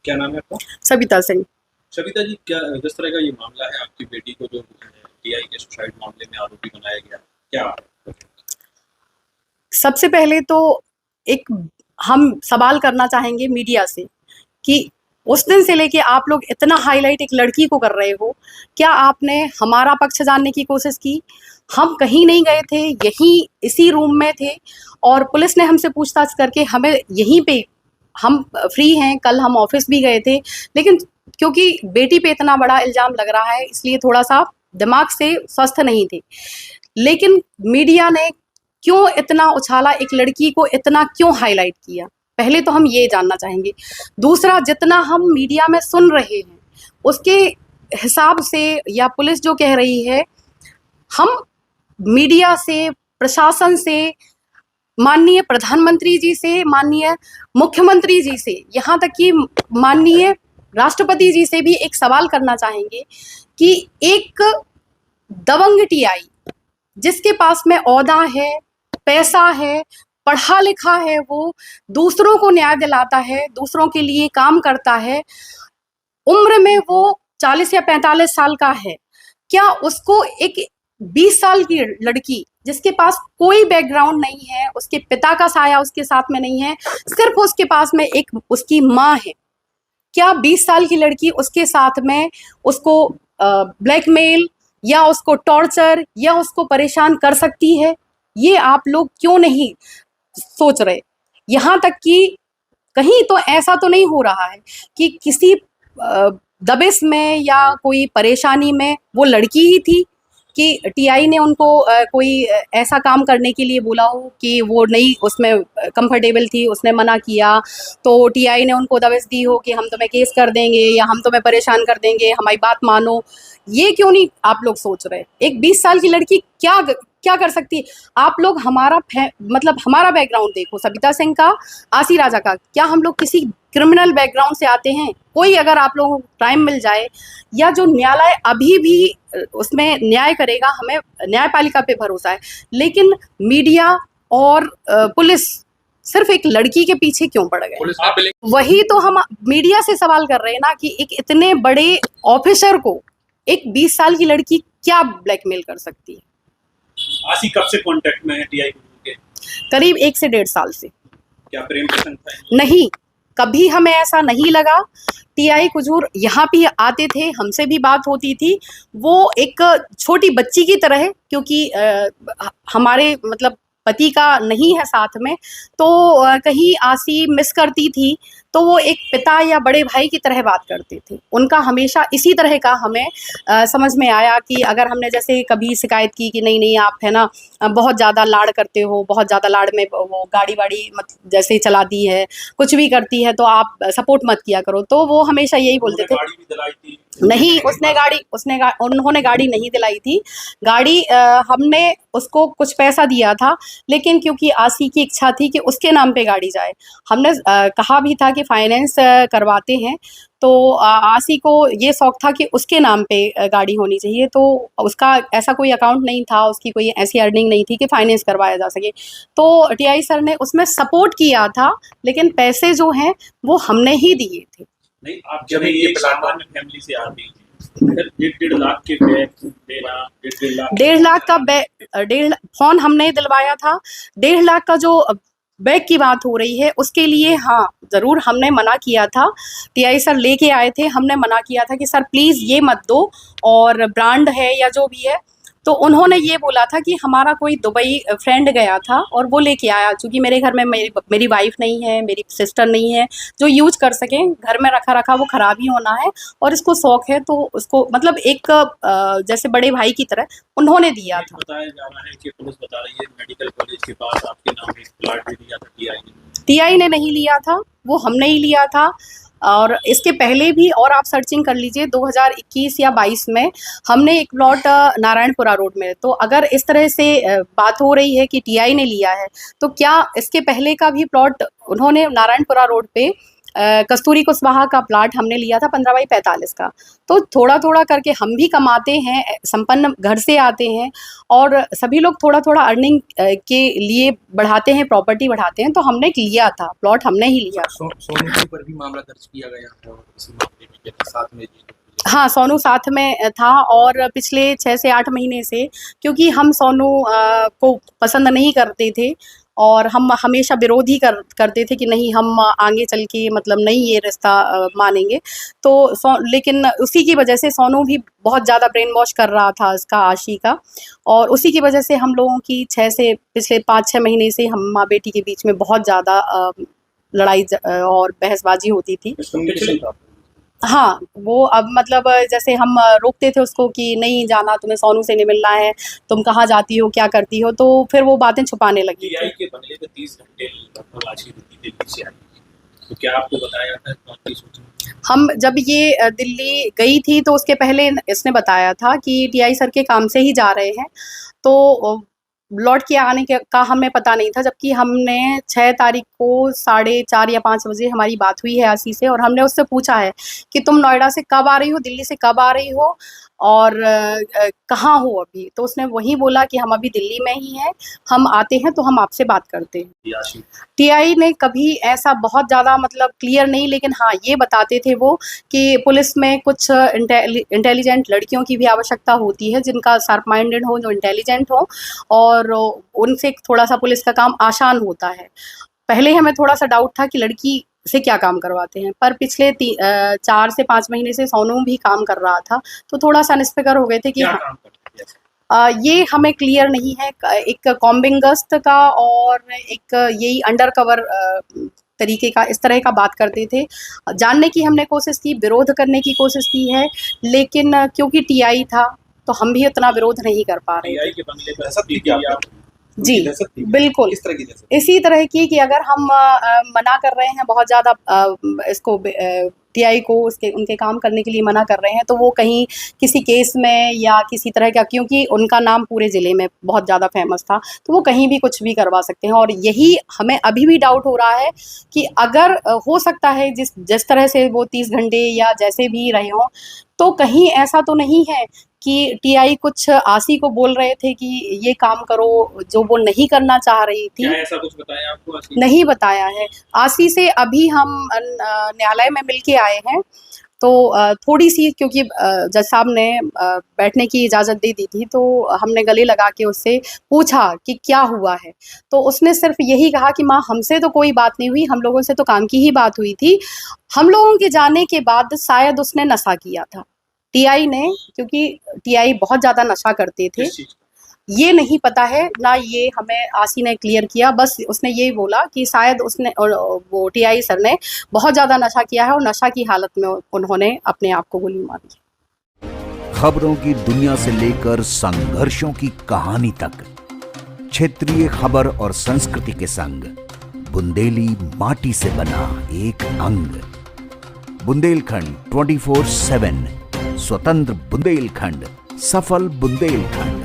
क्या नाम है आपका? सविता सिंह। सविता जी, क्या जिस तरह का ये मामला है, आपकी बेटी को जो टीआई के सुसाइड मामले में आरोपी बनाया गया, क्या? सबसे पहले तो एक हम सवाल करना चाहेंगे मीडिया से कि उस दिन से लेके आप लोग इतना हाईलाइट एक लड़की को कर रहे हो, क्या आपने हमारा पक्ष जानने की कोशिश की? हम कहीं नहीं गए थे, यहीं इसी रूम में थे और पुलिस ने हमसे पूछताछ करके हमें यहीं पे हम फ्री हैं, कल हम ऑफिस भी गए थे, लेकिन क्योंकि बेटी पे इतना बड़ा इल्ज़ाम लग रहा है इसलिए थोड़ा-सा दिमाग से स्वस्थ नहीं थे। लेकिन मीडिया ने क्यों इतना उछाला, एक लड़की को इतना क्यों हाईलाइट किया? पहले तो हम ये जानना चाहेंगे। दूसरा, जितना हम मीडिया में सुन रहे हैं, उसके हिसाब से या पुलिस जो कह रही है, हम मीडिया से, प्रशासन से, माननीय प्रधानमंत्री जी से, माननीय मुख्यमंत्री जी से, यहाँ तक कि माननीय राष्ट्रपति जी से भी एक सवाल करना चाहेंगे कि एक दबंग टीआई जिसके पास में ओहदा है, पैसा है, पढ़ा लिखा है, वो दूसरों को न्याय दिलाता है, दूसरों के लिए काम करता है, उम्र में वो 40 या 45 साल का है, क्या उसको एक 20 साल की लड़की जिसके पास कोई बैकग्राउंड नहीं है, उसके पिता का साया उसके साथ में नहीं है, सिर्फ उसके पास में एक उसकी माँ है, क्या 20 साल की लड़की उसके साथ में उसको ब्लैकमेल या उसको टॉर्चर या उसको परेशान कर सकती है? ये आप लोग क्यों नहीं सोच रहे? यहाँ तक कि कहीं तो ऐसा तो नहीं हो रहा है कि किसी दबिश में या कोई परेशानी में वो लड़की ही थी कि टीआई ने उनको कोई ऐसा काम करने के लिए बोला हो कि वो नहीं उसमें कंफर्टेबल थी, उसने मना किया, तो टीआई ने उनको दबिश दी हो कि हम तुम्हें केस कर देंगे या हम तुम्हें परेशान कर देंगे, हमारी बात मानो। ये क्यों नहीं आप लोग सोच रहे? एक 20 साल की लड़की क्या कर सकती है? आप लोग हमारा मतलब हमारा बैकग्राउंड देखो, सविता सिंह का, आसी राजा का, क्या हम लोग किसी क्रिमिनल बैकग्राउंड से आते हैं? कोई अगर आप लोगों को क्राइम मिल जाए या जो न्यायालय अभी भी उसमें न्याय करेगा, हमें न्यायपालिका पे भरोसा है, लेकिन मीडिया और पुलिस सिर्फ एक लड़की के पीछे क्यों पड़ गए? पुलिस ने वही तो हम मीडिया से सवाल कर रहे हैं ना कि एक इतने बड़े ऑफिसर को एक 20 साल की लड़की क्या ब्लैकमेल कर सकती है? आशी कब से कांटेक्ट में है टीआई के? करीब 1 से 1.5 साल से। क्या प्रेम प्रसंग था? नहीं, कभी हमें ऐसा नहीं लगा। टीआई कुजूर यहाँ भी आते थे, हमसे भी बात होती थी। वो एक छोटी बच्ची की तरह है क्योंकि हमारे मतलब पति का नहीं है साथ में, तो कहीं आसी मिस करती थी, तो वो एक पिता या बड़े भाई की तरह बात करते थे। उनका हमेशा इसी तरह का हमें समझ में आया कि अगर हमने जैसे कभी शिकायत की कि नहीं आप है ना बहुत ज़्यादा लाड़ करते हो, बहुत ज़्यादा लाड़ में वो गाड़ी-वाड़ी मत जैसे चलाती है, कुछ भी करती है तो आप सपोर्ट मत किया करो, तो वो हमेशा यही बोलते थे। गाड़ी भी दिलाई थी? नहीं, उन्होंने गाड़ी नहीं दिलाई थी। गाड़ी हमने उसको कुछ पैसा दिया था, लेकिन क्योंकि आसी की इच्छा थी कि उसके नाम पे गाड़ी जाए। हमने कहा भी था कि फाइनेंस करवाते हैं, तो आसी को ये शौक था कि उसके नाम पे गाड़ी होनी चाहिए, तो उसका ऐसा कोई अकाउंट नहीं था, उसकी कोई ऐसी अर्निंग नहीं थी कि फाइनेंस करवाया जा सके। तो टीआई सर ने उसमें सपोर्ट किया था, लेकिन पैसे जो हैं, वो हमने ही दिए थे। नहीं, आप जब एक सामान्य फैमिली से आती थी, फिर 1.5 लाख के बैग देना, 1.5 लाख 1.5 लाख का डेढ़ फ़ोन हमने दिलवाया था। 1.5 लाख का जो बैग की बात हो रही है, उसके लिए हाँ, ज़रूर हमने मना किया था। टीआई सर लेके आए थे, हमने मना किया था कि सर प्लीज़ ये मत दो, और ब्रांड है या जो भी है, तो उन्होंने ये बोला था कि हमारा कोई दुबई फ्रेंड गया था और वो लेके आया, चूँकि मेरे घर में मेरी वाइफ़ नहीं है, मेरी सिस्टर नहीं है, जो यूज़ कर सकें, घर में रखा-रखा वो ख़राब ही होना है, और इसको शौक है तो उसको मतलब एक जैसे बड़े भाई की तरह उन्होंने दिया था। बताया जा रहा है कि पुलिस बता रही है मेडिकल कॉलेज के पास आपके नाम एक प्लाट भी दिया था टीआई ने। टीआई ने नहीं लिया था, वो हमने ही लिया था, और इसके पहले भी और आप सर्चिंग कर लीजिए 2021 या 22 में हमने एक प्लॉट नारायणपुरा रोड में, तो अगर इस तरह से बात हो रही है कि टीआई ने लिया है, तो क्या इसके पहले का भी प्लॉट उन्होंने नारायणपुरा रोड पे कस्तूरी कुशवाहा का प्लाट हमने लिया था 15 बाई 45 का। तो थोड़ा थोड़ा करके हम भी कमाते हैं, संपन्न घर से आते हैं, और सभी लोग थोड़ा थोड़ा अर्निंग के लिए बढ़ाते हैं, प्रॉपर्टी बढ़ाते हैं। तो हमने लिया था प्लॉट, हमने ही लिया। सोनू जी पर भी मामला दर्ज किया गया और इसी मामले में के साथ में हाँ, सोनू साथ में था, और पिछले 6 से 8 महीने से, क्योंकि हम सोनू को पसंद नहीं करते थे और हम हमेशा विरोध ही करते थे कि नहीं, हम आगे चल के मतलब नहीं ये रिश्ता मानेंगे। तो लेकिन उसी की वजह से सोनू भी बहुत ज़्यादा ब्रेन वॉश कर रहा था इसका, आशी का, और उसी की वजह से हम लोगों की पिछले 5-6 महीने से हम माँ बेटी के बीच में बहुत ज़्यादा लड़ाई और बहसबाजी होती थी। हाँ, वो अब मतलब जैसे हम रोकते थे उसको कि नहीं जाना, तुम्हें सोनू से नहीं मिलना है, तुम कहाँ जाती हो, क्या करती हो, तो फिर वो बातें छुपाने लगी टीआई के बंगले में 30 घंटे तलाशी होती थी दिल्ली से आई, तो क्या आपको बताया था कौन सी? हम जब ये दिल्ली गई थी तो उसके पहले इसने बताया था कि टीआई सर के काम से ही जा रहे हैं, तो लौट के आने का हमें पता नहीं था। जबकि हमने 6 तारीख को 4:30 या 5 बजे हमारी बात हुई है आशी से, और हमने उससे पूछा है कि तुम नोएडा से कब आ रही हो, दिल्ली से कब आ रही हो, और कहाँ हो अभी। तो उसने वही बोला कि हम अभी दिल्ली में ही हैं, हम आते हैं तो हम आपसे बात करते हैं। टीआई ने कभी ऐसा बहुत ज़्यादा मतलब क्लियर नहीं, लेकिन हाँ ये बताते थे वो कि पुलिस में कुछ इंटेलिजेंट लड़कियों की भी आवश्यकता होती है, जिनका शार्प माइंडेड हो, जो इंटेलिजेंट हो, और उनसे थोड़ा सा पुलिस का काम आसान होता है। पहले हमें थोड़ा सा डाउट था कि लड़की से क्या काम करवाते हैं, पर पिछले 4 से 5 महीने से सोनू भी काम कर रहा था, तो थोड़ा सा निष्फिक्र हो गए थे कि ये हमें क्लियर नहीं है। एक कॉम्बिंग गश्त का और एक यही अंडर कवर तरीके का, इस तरह का बात करते थे। जानने की हमने कोशिश की, विरोध करने की कोशिश की है, लेकिन क्योंकि टीआई था तो हम भी उतना विरोध नहीं कर पा रहे थे। के बंगले पर दहशत थी क्या? जी बिल्कुल, किस तरह की दहशत? इसी तरह की कि अगर हम मना कर रहे हैं बहुत ज़्यादा, इसको टीआई को उनके काम करने के लिए मना कर रहे हैं, तो वो कहीं किसी केस में या किसी तरह का, क्योंकि उनका नाम पूरे ज़िले में बहुत ज़्यादा फेमस था, तो वो कहीं भी कुछ भी करवा सकते हैं। और यही हमें अभी भी डाउट हो रहा है कि अगर हो सकता है जिस तरह से वो 30 घंटे या जैसे भी रहे हों, तो कहीं ऐसा तो नहीं है कि टीआई कुछ आशी को बोल रहे थे कि ये काम करो जो वो नहीं करना चाह रही थी। क्या ऐसा कुछ बताया आपको आशी? नहीं बताया है। आशी से अभी हम न्यायालय में मिलके आए हैं, तो थोड़ी सी, क्योंकि जज साहब ने बैठने की इजाज़त दे दी थी, तो हमने गले लगा के उससे पूछा कि क्या हुआ है, तो उसने सिर्फ यही कहा कि माँ हमसे तो कोई बात नहीं हुई, हम लोगों से तो काम की ही बात हुई थी। हम लोगों के जाने के बाद शायद उसने नशा किया था टीआई ने, क्योंकि टीआई बहुत ज़्यादा नशा करते थे। ये नहीं पता है ना, ये हमें आशी ने क्लियर किया, बस उसने यही बोला कि शायद उसने वो टीआई सर ने बहुत ज़्यादा नशा किया है और नशा की हालत में उन्होंने अपने आप को गोली मारी। खबरों की दुनिया से लेकर संघर्षों की कहानी तक, क्षेत्रीय खबर और संस्कृति के संग बुंदेली माटी से बना एक अंग। बुंदेलखंड 24/7, स्वतंत्र बुंदेलखंड, सफल बुंदेलखंड।